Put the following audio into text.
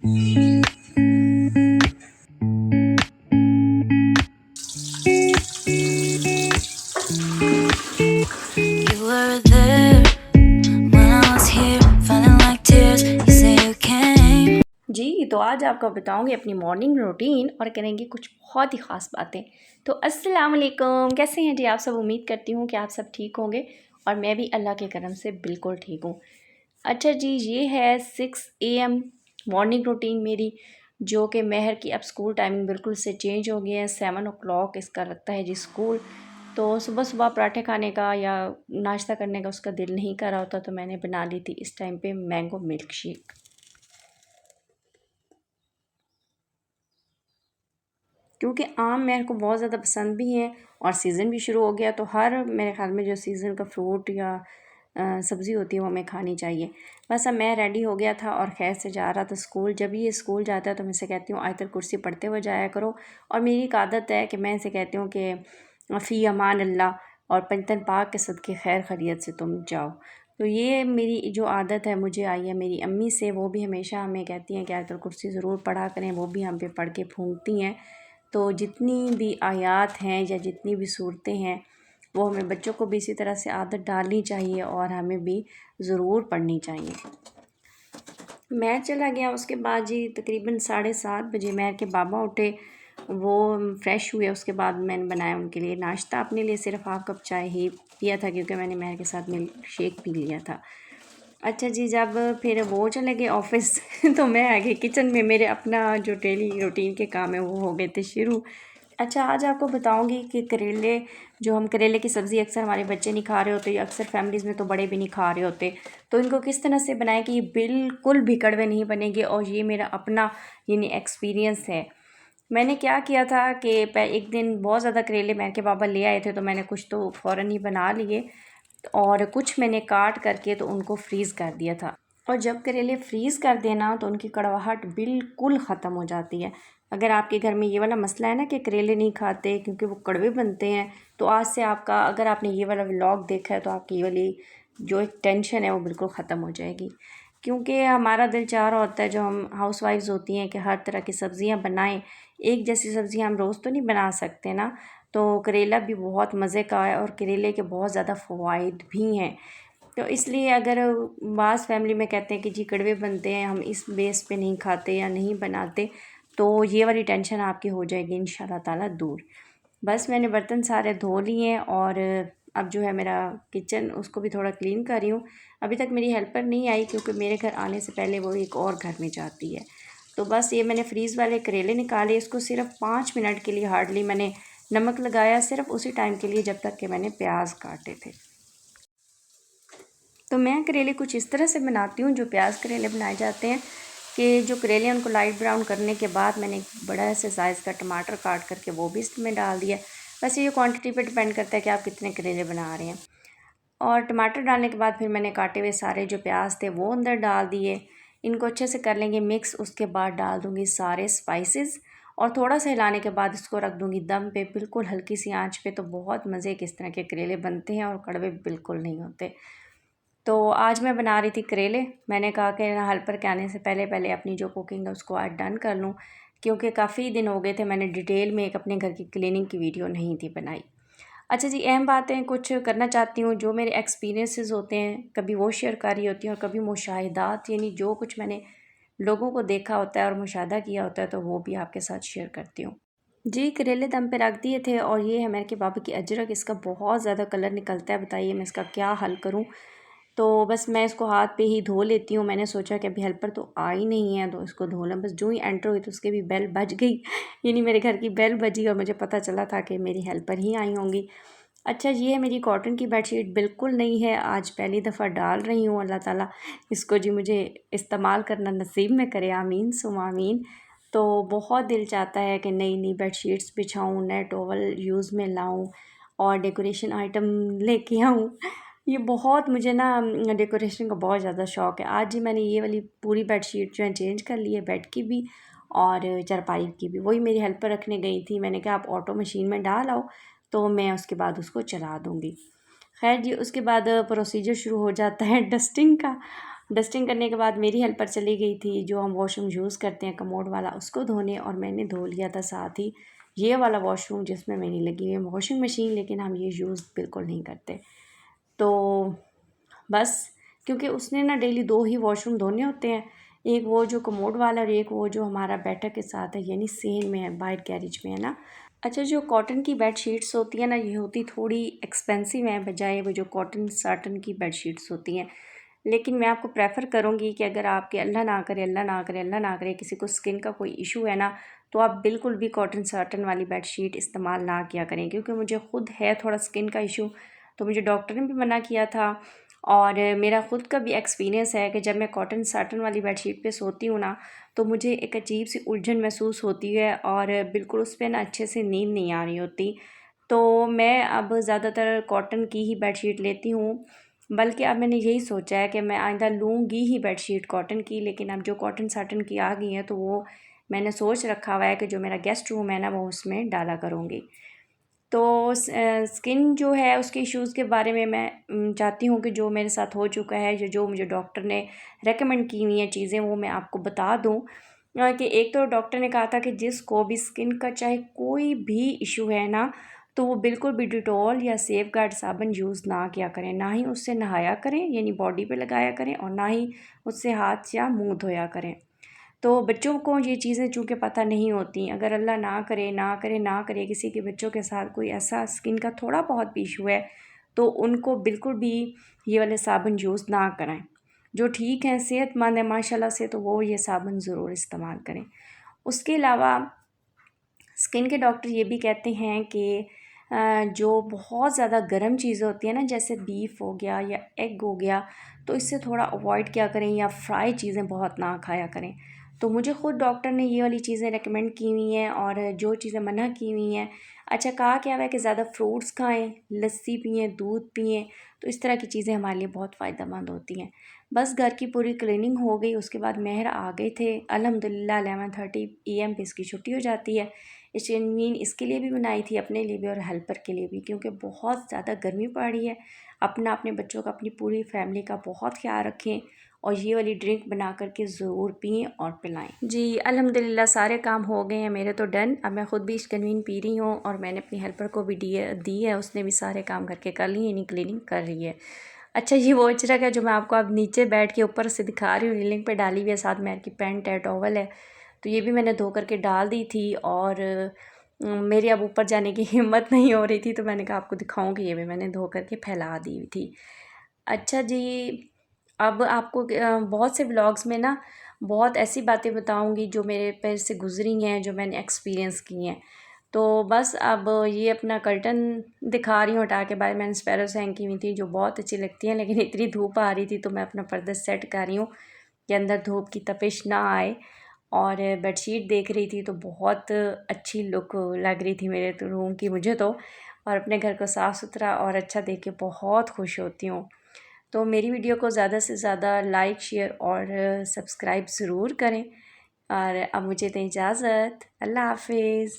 You were there when I was here, feeling like tears. You say you came. जी तो आज आपको बताऊंगी अपनी मॉर्निंग रूटीन और करेंगे कुछ बहुत ही ख़ास बातें। तो अस्सलाम वालेकुम, कैसे हैं जी आप सब। उम्मीद करती हूँ कि आप सब ठीक होंगे और मैं भी अल्लाह के करम से बिल्कुल ठीक हूँ। अच्छा जी, ये है 6 AM मॉर्निंग रूटीन मेरी, जो कि महर की अब स्कूल टाइमिंग बिल्कुल से चेंज हो गई है। 7 o'clock इसका लगता है जी स्कूल। तो सुबह सुबह पराठे खाने का या नाश्ता करने का उसका दिल नहीं कर रहा होता, तो मैंने बना ली थी इस टाइम पे मैंगो मिल्क शेक। क्योंकि आम मेरे को बहुत ज़्यादा पसंद भी हैं और सीज़न भी शुरू हो गया, तो हर मेरे ख़्याल में जो सीज़न का फ्रूट या सब्ज़ी होती है वो हमें खानी चाहिए। बस अब मैं रेडी हो गया था और खैर से जा रहा था स्कूल। जब ये स्कूल जाता है तो मैं इसे कहती हूँ आयतल कुर्सी पढ़ते हुए जाया करो, और मेरी एक आदत है कि मैं इसे कहती हूँ कि फ़ी अमान अल्लाह और पंजतन पाक के सदक़े खैर खैरियत से तुम जाओ। तो ये मेरी जो आदत है मुझे आई है मेरी अम्मी से, वो भी हमेशा हमें कहती हैं कि आयतल कुर्सी ज़रूर पढ़ा करें, वो भी हम पे पढ़ के फूंकती हैं। तो जितनी भी आयात हैं या जितनी भी सूरतें हैं वो हमें बच्चों को भी इसी तरह से आदत डालनी चाहिए और हमें भी ज़रूर पढ़नी चाहिए। मैं चला गया उसके बाद जी तकरीबन 7:30 बजे महर के बाबा उठे, वो फ्रेश हुए। उसके बाद मैंने बनाया उनके लिए नाश्ता, अपने लिए सिर्फ़ हाफ़ कप चाय ही पिया था क्योंकि मैंने महर के साथ मिल्क शेक पी लिया था। अच्छा जी, जब फिर वो चले गए ऑफ़िस तो मैं आ गई किचन में। मेरे अपना जो डेली रूटीन के काम है वो हो गए थे शुरू। अच्छा, आज आपको बताऊंगी कि करेले, जो हम करेले की सब्ज़ी अक्सर हमारे बच्चे नहीं खा रहे होते, या अक्सर फैमिलीज़ में तो बड़े भी नहीं खा रहे होते, तो इनको किस तरह से बनाएं कि ये बिल्कुल भी कड़वे नहीं बनेंगे। और ये मेरा अपना यानी एक्सपीरियंस है। मैंने क्या किया था कि एक दिन बहुत ज़्यादा करेले मेरे के बाबा ले आए थे, तो मैंने कुछ तो फ़ौरन ही बना लिए और कुछ मैंने काट करके तो उनको फ्रीज़ कर दिया था। और जब करेले फ्रीज़ कर देना तो उनकी कड़वाहट बिल्कुल ख़त्म हो जाती है। अगर आपके घर में ये वाला मसला है ना कि करेले नहीं खाते क्योंकि वो कड़वे बनते हैं, तो आज से आपका, अगर आपने ये वाला व्लॉग देखा है तो आपकी ये वाली जो एक टेंशन है वो बिल्कुल ख़त्म हो जाएगी। क्योंकि हमारा दिल चाह रहा होता है, जो हम हाउसवाइफ्स होती हैं, कि हर तरह की सब्ज़ियाँ बनाएं। एक जैसी सब्ज़ियाँ हम रोज़ तो नहीं बना सकते ना। तो करेला भी बहुत मज़े का है और करेले के बहुत ज़्यादा फ़वाइद भी हैं। तो इसलिए अगर बास फैमिली में कहते हैं कि जी कड़वे बनते हैं, हम इस बेस पे नहीं खाते या नहीं बनाते, तो ये वाली टेंशन आपकी हो जाएगी इंशाल्लाह ताला दूर। बस मैंने बर्तन सारे धो लिए हैं और अब जो है मेरा किचन, उसको भी थोड़ा क्लीन कर रही हूँ। अभी तक मेरी हेल्पर नहीं आई क्योंकि मेरे घर आने से पहले वो एक और घर में जाती है। तो बस ये मैंने फ्रीज़ वाले करेले निकाले, इसको सिर्फ 5 मिनट के लिए हार्डली मैंने नमक लगाया, सिर्फ उसी टाइम के लिए जब तक कि मैंने प्याज काटे थे। तो मैं करेले कुछ इस तरह से बनाती हूँ, जो प्याज करेले बनाए जाते हैं, कि जो करेले हैं उनको लाइट ब्राउन करने के बाद मैंने एक बड़ा से साइज़ का टमाटर काट करके वो भी इसमें डाल दिया। वैसे ये क्वांटिटी पे डिपेंड करता है कि आप कितने करेले बना रहे हैं। और टमाटर डालने के बाद फिर मैंने काटे हुए सारे जो प्याज थे वो अंदर डाल दिए। इनको अच्छे से कर लेंगे मिक्स। उसके बाद डाल दूँगी सारे स्पाइसेस और थोड़ा सा हिलाने के बाद इसको रख दूँगी दम पे, बिल्कुल हल्की सी आंच पे। तो बहुत मज़े के इस तरह के करेले बनते हैं और कड़वे बिल्कुल नहीं होते। तो आज मैं बना रही थी करेले। मैंने कहा कि हेल्पर के आने से पहले पहले अपनी जो कुकिंग है उसको आज डन कर लूँ, क्योंकि काफ़ी दिन हो गए थे मैंने डिटेल में एक अपने घर की क्लीनिंग की वीडियो नहीं थी बनाई। अच्छा जी, अहम बातें कुछ करना चाहती हूँ, जो मेरे एक्सपीरियंसेस होते हैं कभी वो शेयर कर रही होती हूँ और कभी मुशाहिदात, यानी जो कुछ मैंने लोगों को देखा होता है और मुशाहिदा किया होता है, तो वो भी आपके साथ शेयर करती हूँ। जी, करेले दम पे रख दिए थे और ये है मेरे के बाबा की अजरक। इसका बहुत ज़्यादा कलर निकलता है, बताइए मैं इसका क्या हल करूँ। तो बस मैं इसको हाथ पे ही धो लेती हूँ। मैंने सोचा कि अभी हेल्पर तो आई नहीं है तो इसको धो लें। बस जो ही एंटर हुई तो उसके भी बेल बज गई यानी मेरे घर की बेल बजी और मुझे पता चला था कि मेरी हेल्पर ही आई होंगी। अच्छा, ये है मेरी कॉटन की बेडशीट, बिल्कुल नई है, आज पहली दफ़ा डाल रही हूँ। अल्लाह ताला इसको जी मुझे इस्तेमाल करना नसीब में करे, आमीन सुम आमीन। तो बहुत दिल चाहता है कि नई नई बेडशीट्स बिछाऊँ, नए टॉवल यूज़ में लाऊँ और डेकोरेशन आइटम लेके आऊँ। ये बहुत मुझे ना डेकोरेशन का बहुत ज़्यादा शौक़ है। आज ही मैंने ये वाली पूरी बेडशीट जो है चेंज कर ली है, बेड की भी और चारपाई की भी। वही मेरी हेल्पर रखने गई थी, मैंने कहा आप ऑटो मशीन में डाल आओ तो मैं उसके बाद उसको चला दूँगी। खैर जी, उसके बाद प्रोसीजर शुरू हो जाता है डस्टिंग का। डस्टिंग करने के बाद मेरी हेल्पर चली गई थी जो हम वॉशरूम यूज़ करते हैं कमोड वाला, उसको धोने, और मैंने धो लिया था साथ ही ये वाला वॉशरूम जिसमें मेरी लगी हुई है वॉशिंग मशीन, लेकिन हम ये यूज़ बिल्कुल नहीं करते। तो बस क्योंकि उसने ना डेली 2 ही वॉशरूम धोने होते हैं, एक वो जो कमोड वाला और एक वो जो हमारा बैठक के साथ है, यानी सेन में है, बाहर गैरेज में है ना। अच्छा, जो कॉटन की बेड शीट्स होती हैं ना, ये होती थोड़ी एक्सपेंसिव हैं बजाय वो जो कॉटन साटन की बेड शीट्स होती हैं। लेकिन मैं आपको प्रेफर करूँगी कि अगर आपके अल्लाह ना करे, अल्लाह ना करे, अल्लाह ना करे किसी को स्किन का कोई इशू है ना, तो आप बिल्कुल भी कॉटन साटन वाली बेड शीट इस्तेमाल ना किया करें। क्योंकि मुझे ख़ुद है थोड़ा स्किन का इशू, तो मुझे डॉक्टर ने भी मना किया था, और मेरा ख़ुद का भी एक्सपीरियंस है कि जब मैं कॉटन साटन वाली बेडशीट पे सोती हूँ ना, तो मुझे एक अजीब सी उलझन महसूस होती है और बिल्कुल उस पर ना अच्छे से नींद नहीं आ रही होती। तो मैं अब ज़्यादातर कॉटन की ही बेडशीट लेती हूँ, बल्कि अब मैंने यही सोचा है कि मैं आइंदा लूँगी ही बेडशीट कॉटन की। लेकिन अब जो कॉटन साटन की आ गई है तो वो मैंने सोच रखा हुआ है कि जो मेरा गेस्ट रूम है ना, वो उसमें डाला करूँगी। तो स्किन जो है उसके इश्यूज़ के बारे में मैं चाहती हूँ कि जो मेरे साथ हो चुका है, जो मुझे डॉक्टर ने रेकमेंड की हुई हैं चीज़ें, वो मैं आपको बता दूँ। कि एक तो डॉक्टर ने कहा था कि जिसको भी स्किन का चाहे कोई भी इशू है ना, तो वो बिल्कुल भी डिटॉल या सेफगार्ड साबुन यूज़ ना किया करें, ना ही उससे नहाया करें यानी बॉडी पे लगाया करें, और ना ही उससे हाथ या मुँह धोया करें। तो बच्चों को ये चीज़ें चूँकि पता नहीं होती, अगर अल्लाह ना करे ना करे ना करे किसी के बच्चों के साथ कोई ऐसा स्किन का थोड़ा बहुत भी इशू है, तो उनको बिल्कुल भी ये वाले साबुन यूज़ ना कराएं। जो ठीक है, सेहतमंद है माशाल्लाह से, तो वो ये साबुन ज़रूर इस्तेमाल करें। उसके अलावा स्किन के डॉक्टर ये भी कहते हैं कि जो बहुत ज़्यादा गर्म चीज़ें होती हैं ना, जैसे बीफ हो गया या एग हो गया, तो इससे थोड़ा अवॉइड किया करें, या फ्राई चीज़ें बहुत ना खाया करें। तो मुझे ख़ुद डॉक्टर ने ये वाली चीज़ें रेकमेंड की हुई हैं, और जो चीज़ें मना की हुई हैं, अच्छा कहा क्या हुआ है कि ज़्यादा फ्रूट्स खाएं, लस्सी पिएं, दूध पिएं, तो इस तरह की चीज़ें हमारे लिए बहुत फ़ायदेमंद होती हैं। बस घर की पूरी क्लीनिंग हो गई, उसके बाद मेहर आ गए थे अल्हम्दुलिल्लाह। 11:30 AM पे इसकी छुट्टी हो जाती है। स्टेनमीन इसके लिए भी बनाई थी, अपने लिए भी और हेल्पर के लिए भी, क्योंकि बहुत ज़्यादा गर्मी पड़ रही है। अपने बच्चों का, अपनी पूरी फैमिली का बहुत ख्याल रखें, और ये वाली ड्रिंक बना करके ज़रूर पिएं और पिलाएं। जी अल्हम्दुलिल्लाह सारे काम हो गए हैं मेरे तो डन। अब मैं ख़ुद भी स्टेनमीन पी रही हूँ, और मैंने अपनी हेल्पर को भी दी है, उसने भी सारे काम करके कर लिए, यानी क्लीनिंग कर रही है। अच्छा, ये वो अजरक है जो मैं आपको अब नीचे बैठ के ऊपर से दिखा रही हूँ, रीलिंग पे डाली हुई है, साथ में की पैंट है, टॉवल है, तो ये भी मैंने धो करके डाल दी थी। और मेरी अब ऊपर जाने की हिम्मत नहीं हो रही थी, तो मैंने कहा आपको दिखाऊंगी, ये भी मैंने धो करके फैला दी हुई थी। अच्छा जी, अब आपको बहुत से व्लॉग्स में ना बहुत ऐसी बातें बताऊंगी जो मेरे पैर से गुजरी हैं, जो मैंने एक्सपीरियंस की हैं। तो बस अब ये अपना कर्टन दिखा रही हूँ हटा के, बाहर मैंने स्पैरोस हैंग की हुई थी जो बहुत अच्छी लगती हैं, लेकिन इतनी धूप आ रही थी तो मैं अपना पर्दा सेट कर रही हूँ कि अंदर धूप की तपिश ना आए। और बेडशीट देख रही थी तो बहुत अच्छी लुक लग रही थी मेरे तो रूम की मुझे तो, और अपने घर को साफ़ सुथरा और अच्छा देख के बहुत खुश होती हूँ। तो मेरी वीडियो को ज़्यादा से ज़्यादा लाइक, शेयर और सब्सक्राइब ज़रूर करें। और अब मुझे दें इजाज़त, अल्लाह हाफिज़।